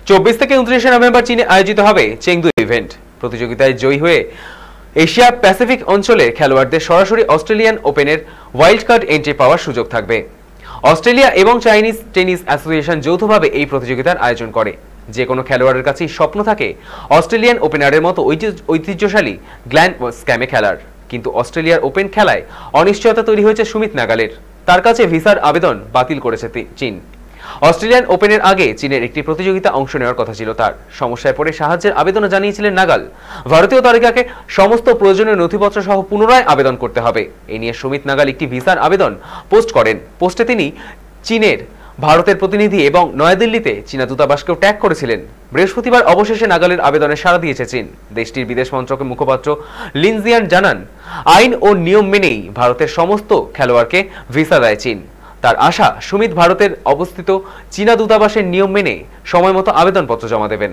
24 থেকে 29 নভেম্বর চীনে আয়োজিত হবে চেংদু ইভেন্ট। প্রতিযোগিতায় জয়ী হয়ে এশিয়া প্যাসিফিক অঞ্চলের খেলোয়াড়দের সরাসরি অস্ট্রেলিয়ান ওপেনের ওয়াইল্ড কার্ড এন্ট্রি পাওয়ার সুযোগ থাকবে। অস্ট্রেলিয়া এবং চাইনিজ টেনিস অ্যাসোসিয়েশন যৌথভাবে এই প্রতিযোগিতার আয়োজন করে। যে কোনো খেলোয়াড়ের কাছেই স্বপ্ন থাকে অস্ট্রেলিয়ান ওপেনারের মতো ঐতিহ্যশালী গ্ল্যান্ড স্ল্যামে খেলার। কিন্তু অস্ট্রেলিয়ার ওপেন খেলায় অনিশ্চয়তা তৈরি হয়েছে সুমিত নাগালের। তার কাছে ভিসার আবেদন বাতিল করেছে চীন। অস্ট্রেলিয়ান ওপেনের আগে চীনের একটি প্রতিযোগিতা অংশ নেওয়ার কথা ছিল তার। সমস্যায় পড়ে সাহায্যের আবেদনও জানিয়েছিলেন নাগাল। ভারতীয় তারকাকে সমস্ত প্রয়োজনীয় নথিপত্র সহ পুনরায় আবেদন করতে হবে। এ নিয়ে সুমিত নাগাল একটি ভিসার আবেদন পোস্ট করেন। পোস্টে তিনি চীনের ভারতের প্রতিনিধি এবং নয়াদিল্লিতে চীনা দূতাবাসকেও ট্যাগ করেছিলেন। বৃহস্পতিবার অবশেষে নাগালের আবেদনে সাড়া দিয়েছে চীন। দেশটির বিদেশ মন্ত্রকের মুখপাত্র লিনজিয়ান জানান, আইন ও নিয়ম মেনেই ভারতের সমস্ত খেলোয়াড়কে ভিসা দেয় চীন। তার আশা, সুমিত ভারতের অবস্থিত চীনা দূতাবাসের নিয়ম মেনে সময়মতো আবেদনপত্র জমা দেবেন।